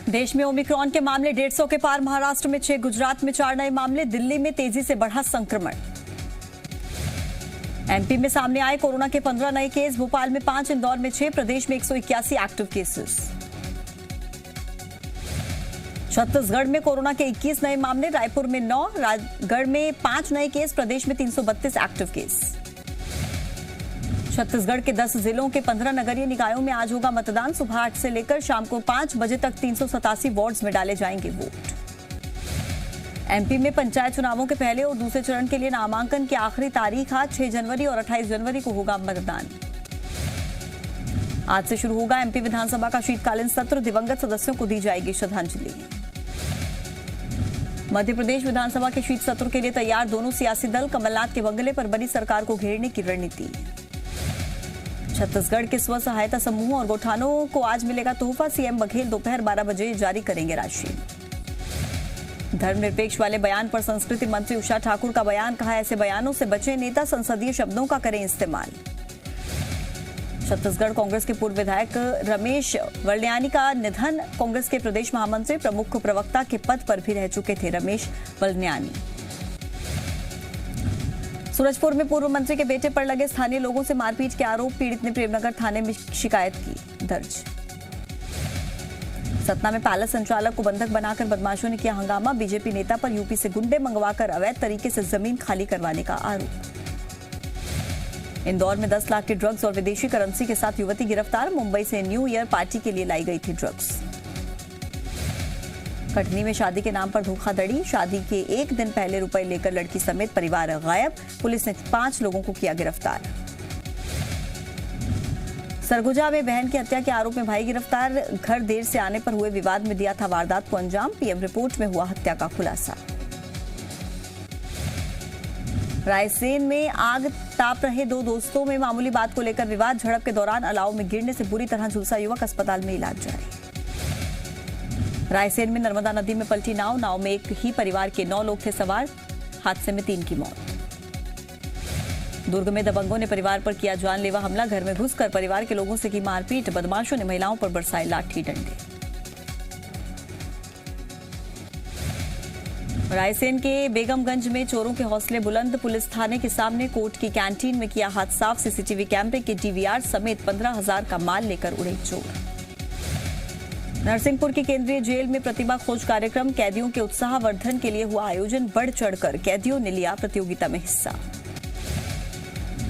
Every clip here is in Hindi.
देश में ओमिक्रॉन के मामले 150 के पार। महाराष्ट्र में 6, गुजरात में 4 नए मामले। दिल्ली में तेजी से बढ़ा संक्रमण। एमपी में सामने आए कोरोना के 15 नए केस। भोपाल में 5, इंदौर में 6। प्रदेश में 181 एक्टिव केसेस। छत्तीसगढ़ में कोरोना के 21 नए मामले। रायपुर में 9, राजगढ़ में 5 नए केस। प्रदेश में 332 एक्टिव केस। छत्तीसगढ़ के 10 जिलों के 15 नगरीय निकायों में आज होगा मतदान। सुबह 8 से लेकर शाम को 5 बजे तक 387 वार्ड्स में डाले जाएंगे वोट। एमपी में पंचायत चुनावों के पहले और दूसरे चरण के लिए नामांकन की आखिरी तारीख आज 6 जनवरी और 28 जनवरी को होगा मतदान। आज से शुरू होगा एमपी विधानसभा का शीतकालीन सत्र। दिवंगत सदस्यों को दी जाएगी श्रद्धांजलि। मध्य प्रदेश विधानसभा के शीत सत्र के लिए तैयार दोनों सियासी दल। कमलनाथ के बंगले पर बनी सरकार को घेरने की रणनीति। छत्तीसगढ़ के स्व सहायता समूहों और गौठानों को आज मिलेगा तोहफा। सीएम बघेल दोपहर 12 बजे जारी करेंगे राशि। धर्मनिरपेक्ष वाले बयान पर संस्कृति मंत्री उषा ठाकुर का बयान। कहा, ऐसे बयानों से बचे नेता संसदीय शब्दों का करें इस्तेमाल। छत्तीसगढ़ कांग्रेस के पूर्व विधायक रमेश वलन्यानी का निधन। कांग्रेस के प्रदेश महामंत्री प्रमुख प्रवक्ता के पद पर भी रह चुके थे रमेश वलन्यानी। सूरजपुर में पूर्व मंत्री के बेटे पर लगे स्थानीय लोगों से मारपीट के आरोप। पीड़ित ने प्रेमनगर थाने में शिकायत की दर्ज। सतना में पैलेस संचालक को बंधक बनाकर बदमाशों ने किया हंगामा। बीजेपी नेता पर यूपी से गुंडे मंगवाकर अवैध तरीके से जमीन खाली करवाने का आरोप। इंदौर में 10 लाख के ड्रग्स और विदेशी करेंसी के साथ युवती गिरफ्तार। मुंबई से न्यू ईयर पार्टी के लिए लाई गई थी ड्रग्स। कटनी में शादी के नाम पर धोखाधड़ी। शादी के एक दिन पहले रुपए लेकर लड़की समेत परिवार गायब। पुलिस ने 5 लोगों को किया गिरफ्तार। सरगुजा में बहन की हत्या के आरोप में भाई गिरफ्तार। घर देर से आने पर हुए विवाद में दिया था वारदात को अंजाम। पीएम रिपोर्ट में हुआ हत्या का खुलासा। रायसेन में आग ताप रहे 2 दोस्तों में मामूली बात को लेकर विवाद। झड़प के दौरान अलाव में गिरने से बुरी तरह झुलसा युवक। अस्पताल में इलाज जारी। रायसेन में नर्मदा नदी में पलटी नाव। नाव में एक ही परिवार के 9 लोग थे सवार। हादसे में 3 की मौत। दुर्ग में दबंगों ने परिवार पर किया जानलेवा हमला। घर में घुसकर परिवार के लोगों से की मारपीट। बदमाशों ने महिलाओं पर बरसाए लाठी डंडे। रायसेन के बेगमगंज में चोरों के हौसले बुलंद। पुलिस थाने के सामने कोर्ट की कैंटीन में किया हाथ साफ। सीसीटीवी कैमरे के डीवीआर समेत 15,000 का माल लेकर उड़े चोर। नरसिंहपुर की केंद्रीय जेल में प्रतिभा खोज कार्यक्रम। कैदियों के उत्साहवर्धन के लिए हुआ आयोजन। बढ़ चढ़कर कैदियों ने लिया प्रतियोगिता में हिस्सा।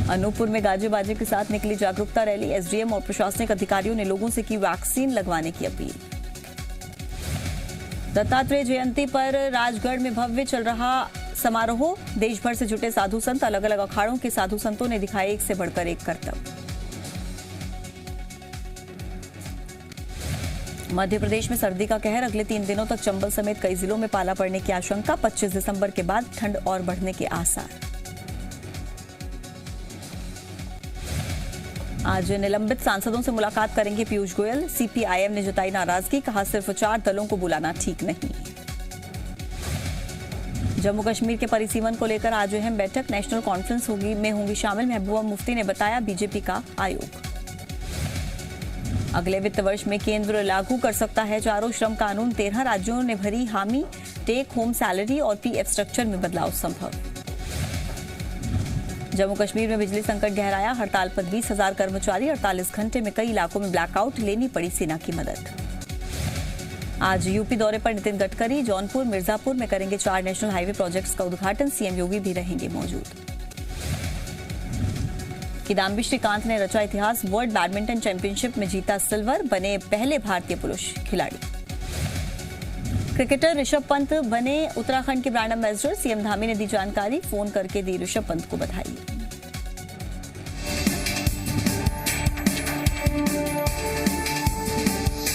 अनूपपुर में गाजे बाजे के साथ निकली जागरूकता रैली। एसडीएम और प्रशासनिक अधिकारियों ने लोगों से की वैक्सीन लगवाने की अपील। दत्तात्रेय जयंती पर राजगढ़ में भव्य चल रहा समारोह। देश भर से जुटे साधु संत। अलग अलग अखाड़ों के साधु संतों ने दिखाए एक से बढ़कर एक करतब। मध्य प्रदेश में सर्दी का कहर। अगले 3 दिनों तक चंबल समेत कई जिलों में पाला पड़ने की आशंका। 25 दिसंबर के बाद ठंड और बढ़ने के आसार। आज निलंबित सांसदों से मुलाकात करेंगे पीयूष गोयल। सीपीआईएम ने जताई नाराजगी। कहा, सिर्फ 4 दलों को बुलाना ठीक नहीं। जम्मू कश्मीर के परिसीमन को लेकर आज अहम बैठक। नेशनल कॉन्फ्रेंस में होंगी शामिल। महबूबा मुफ्ती ने बताया बीजेपी का आयोग। अगले वित्त वर्ष में केंद्र लागू कर सकता है चारों श्रम कानून। 13 राज्यों ने भरी हामी। टेक होम सैलरी और पीएफ स्ट्रक्चर में बदलाव संभव। जम्मू कश्मीर में बिजली संकट गहराया। हड़ताल पर 20,000 कर्मचारी। 48 घंटे में कई इलाकों में ब्लैकआउट। लेनी पड़ी सेना की मदद। आज यूपी दौरे पर नितिन गडकरी। जौनपुर मिर्जापुर में करेंगे 4 नेशनल हाईवे प्रोजेक्ट्स का उद्घाटन। सीएम योगी भी रहेंगे मौजूद। किदाम्बी श्रीकांत ने रचा इतिहास। वर्ल्ड बैडमिंटन चैंपियनशिप में जीता सिल्वर। बने पहले भारतीय पुरुष खिलाड़ी। क्रिकेटर ऋषभ पंत बने उत्तराखंड के ब्रांड एम्बेसडर। सीएम धामी ने दी जानकारी। फोन करके दी ऋषभ पंत को बधाई।